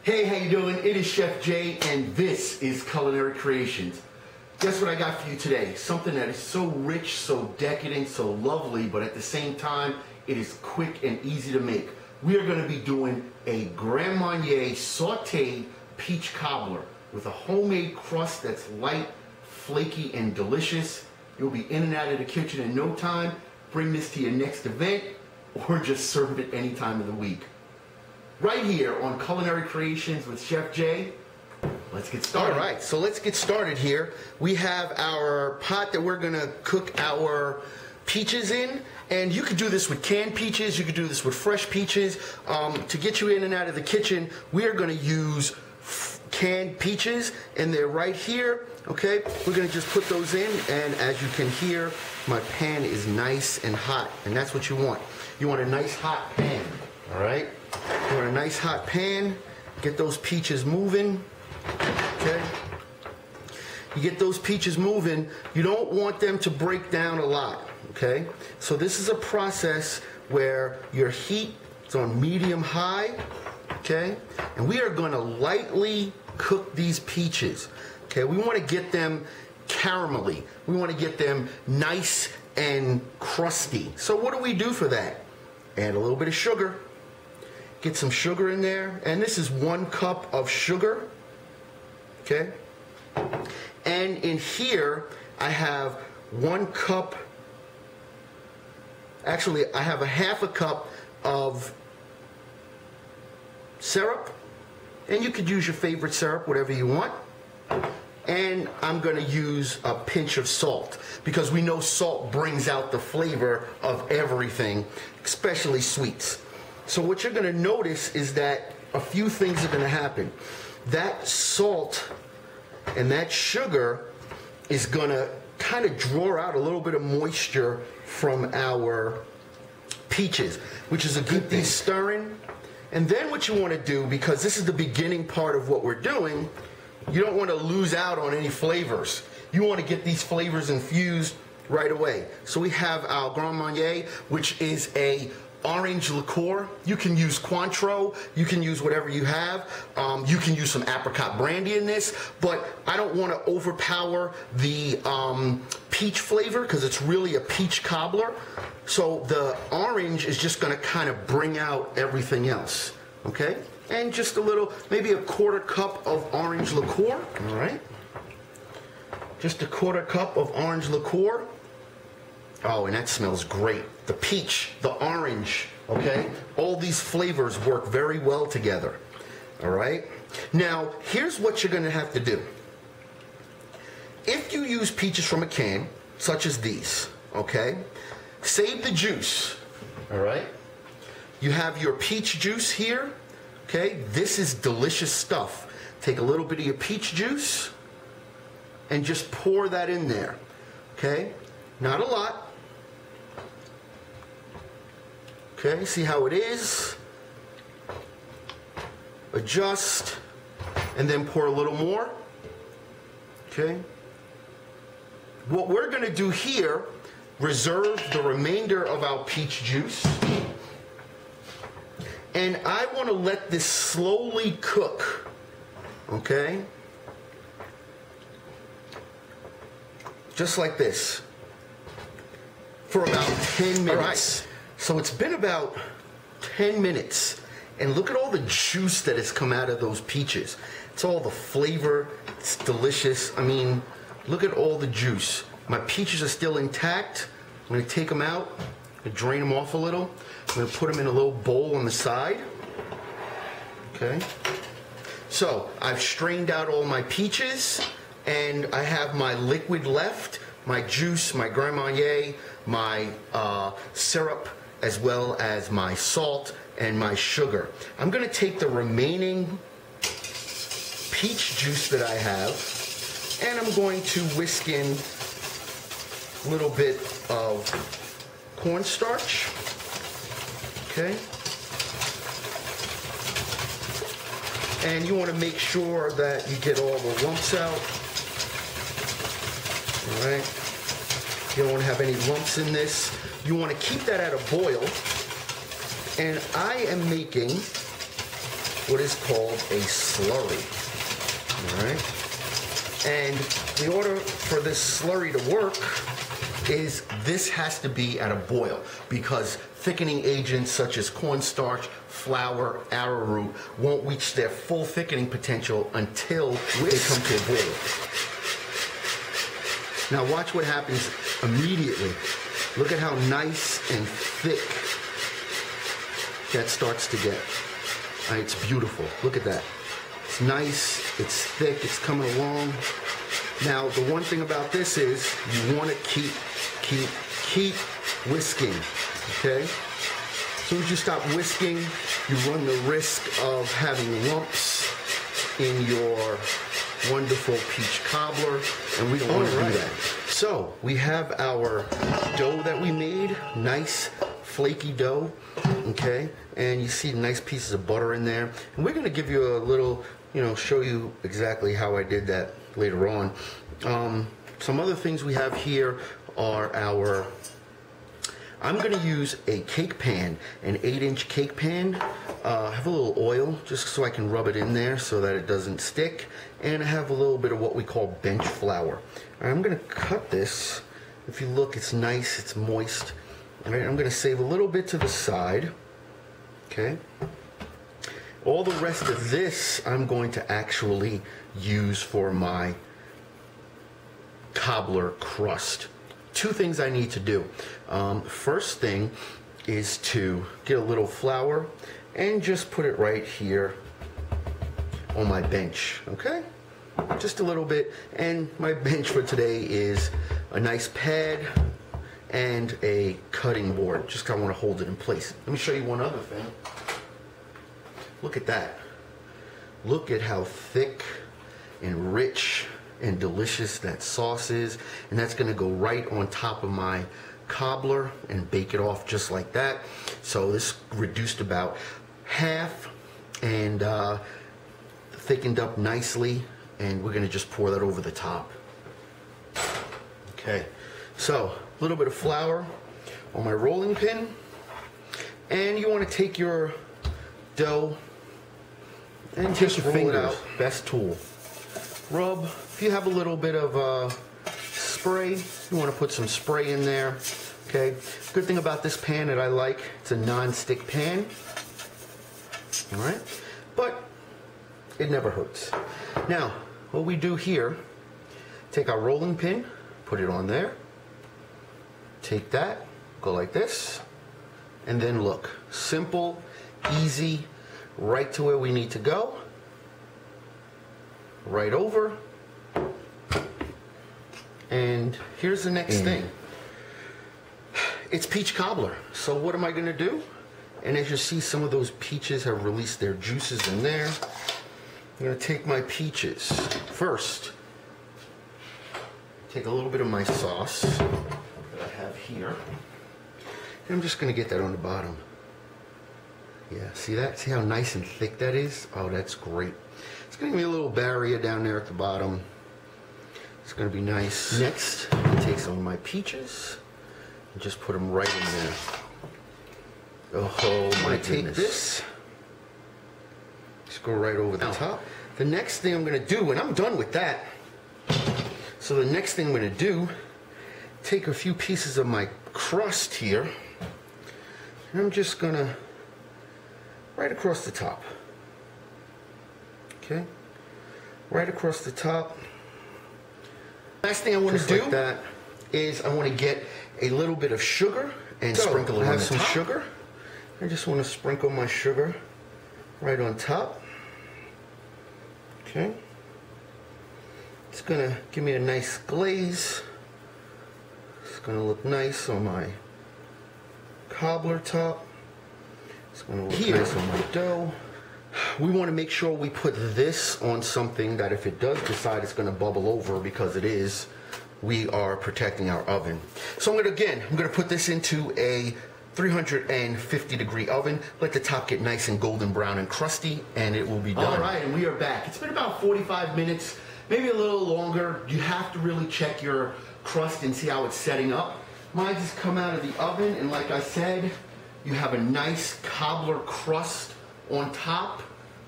Hey, how you doing? It is Chef Jay, and this is Culinary Creations. Guess what I got for you today? Something that is so rich, so decadent, so lovely, but at the same time, it is quick and easy to make. We are going to be doing a Grand Marnier Sautéed Peach Cobbler with a homemade crust that's light, flaky, and delicious. You'll be in and out of the kitchen in no time. Bring this to your next event, or just serve it any time of the week. Right here on Culinary Creations with Chef Jay. Let's get started. All right, so let's get started here. We have our pot that we're gonna cook our peaches in, and you could do this with canned peaches, you could do this with fresh peaches. To get you in and out of the kitchen, we are gonna use canned peaches, and they're right here, okay? We're gonna just put those in, and as you can hear, my pan is nice and hot, and that's what you want. You want a nice hot pan, all right? You want a nice hot pan, get those peaches moving, okay? You get those peaches moving, you don't want them to break down a lot, okay? So this is a process where your heat is on medium-high, okay? And we are gonna lightly cook these peaches, okay? We wanna get them caramelly. We wanna get them nice and crusty. So what do we do for that? Add a little bit of sugar. Get some sugar in there, and this is 1 cup of sugar, okay? And in here, I have 1 cup, actually, I have a half a cup of syrup, and you could use your favorite syrup, whatever you want. And I'm gonna use a pinch of salt, because we know salt brings out the flavor of everything, especially sweets. So what you're gonna notice is that a few things are gonna happen. That salt and that sugar is gonna kind of draw out a little bit of moisture from our peaches, which is a good thing. Stirring. And then what you wanna do, because this is the beginning part of what we're doing, you don't wanna lose out on any flavors. You wanna get these flavors infused right away. So we have our Grand Marnier, which is a orange liqueur. You can use Cointreau, you can use whatever you have. You can use some apricot brandy in this, but I don't want to overpower the peach flavor because it's really a peach cobbler. So the orange is just going to kind of bring out everything else, okay? And just a little, maybe a 1/4 cup of orange liqueur, all right? Just a 1/4 cup of orange liqueur. Oh, and that smells great. The peach, the orange, okay? All these flavors work very well together, all right? Now, here's what you're gonna have to do. If you use peaches from a can, such as these, okay? Save the juice, all right? You have your peach juice here, okay? This is delicious stuff. Take a little bit of your peach juice and just pour that in there, okay? Not a lot. Okay, see how it is? Adjust, and then pour a little more. Okay? What we're gonna do here, reserve the remainder of our peach juice. And I wanna let this slowly cook, okay? Just like this, for about 10 minutes. All right. So it's been about 10 minutes, and look at all the juice that has come out of those peaches. It's all the flavor, it's delicious. I mean, look at all the juice. My peaches are still intact. I'm gonna take them out, drain them off a little. I'm gonna put them in a little bowl on the side, okay? So I've strained out all my peaches, and I have my liquid left, my juice, my Grand Marnier, my syrup, as well as my salt and my sugar. I'm gonna take the remaining peach juice that I have, and I'm going to whisk in a little bit of cornstarch, okay? And you wanna make sure that you get all the lumps out, all right? You don't want to have any lumps in this. You want to keep that at a boil. And I am making what is called a slurry. All right? And the order for this slurry to work is this has to be at a boil, because thickening agents such as cornstarch, flour, arrowroot won't reach their full thickening potential until they come to a boil. Now watch what happens immediately. Look at how nice and thick that starts to get. It's beautiful. Look at that. It's nice, it's thick, it's coming along. Now, the one thing about this is you want to keep whisking, okay? As soon as you stop whisking, you run the risk of having lumps in your wonderful peach cobbler, and we don't want to do that. So, we have our dough that we made, nice flaky dough, okay? And you see nice pieces of butter in there. And we're going to give you a little, show you exactly how I did that later on. Some other things we have here are I'm going to use a cake pan, an 8-inch cake pan. I have a little oil just so I can rub it in there so that it doesn't stick. And I have a little bit of what we call bench flour. I'm going to cut this. If you look, it's nice, it's moist. All right, I'm going to save a little bit to the side. Okay. All the rest of this I'm going to actually use for my cobbler crust. Two things I need to do. First thing is to get a little flour and just put it right here on my bench, okay? Just a little bit. And my bench for today is a nice pad and a cutting board. Just kind of want to hold it in place. Let me show you one other thing. Look at that. Look at how thick and rich and delicious that sauce is. And that's going to go right on top of my cobbler and bake it off just like that. So this reduced about half and thickened up nicely. And we're going to just pour that over the top. Okay. So a little bit of flour on my rolling pin. And you want to take your dough and just roll it out. Best tool. Rub. If you have a little bit of spray, you want to put some spray in there. Okay. Good thing about this pan that I like, it's a non-stick pan. All right. But it never hurts. Now, what we do here, take our rolling pin, put it on there. Take that, go like this, and then look. Simple, easy, right to where we need to go. Right over. And here's the next thing. It's peach cobbler. So what am I going to do? And as you see, some of those peaches have released their juices in there. I'm going to take my peaches. First, take a little bit of my sauce that I have here. And I'm just going to get that on the bottom. Yeah, see that? See how nice and thick that is? Oh, that's great. It's going to give me a little barrier down there at the bottom. It's going to be nice. Next, I'll take some of my peaches and just put them right in there. Oh, my goodness. Take this, just go right over the top. The next thing I'm going to do, and I'm done with that. So the next thing I'm going to do, take a few pieces of my crust here, and I'm just going to right across the top. Okay, right across the top. Last thing I want to do like that is I want to get a little bit of sugar and sprinkle it on the top. I have some sugar. I just want to sprinkle my sugar right on top. Okay. It's going to give me a nice glaze. It's going to look nice on my cobbler top. It's going to look nice on my dough. We want to make sure we put this on something that if it does decide it's going to bubble over, because it is, we are protecting our oven. So I'm going to put this into a 350 degree oven. Let the top get nice and golden brown and crusty, and it will be done. All right, and we are back. It's been about 45 minutes, maybe a little longer. You have to really check your crust and see how it's setting up. Mine just come out of the oven, and like I said, you have a nice cobbler crust on top.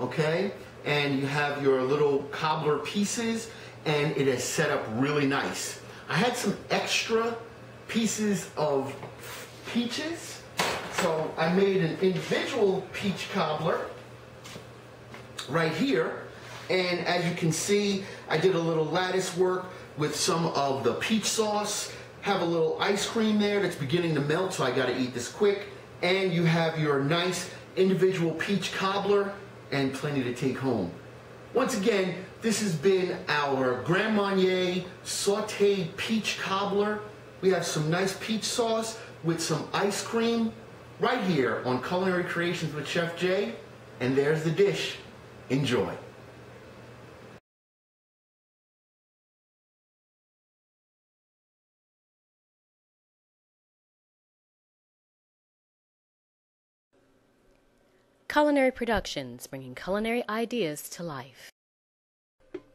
okay? And you have your little cobbler pieces, and it is set up really nice. I had some extra pieces of peaches, so I made an individual peach cobbler right here. And as you can see, I did a little lattice work with some of the peach sauce. Have a little ice cream there that's beginning to melt, so I gotta eat this quick. And you have your nice individual peach cobbler and plenty to take home. Once again, this has been our Grand Marnier Sautéed Peach Cobbler. We have some nice peach sauce with some ice cream right here on Culinary Creations with Chef Jay. And there's the dish. Enjoy. Culinary Productions, bringing culinary ideas to life.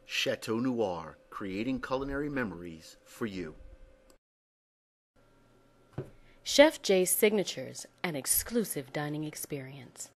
Chateau Noir, creating culinary memories for you. Chef Jay's Signatures, an exclusive dining experience.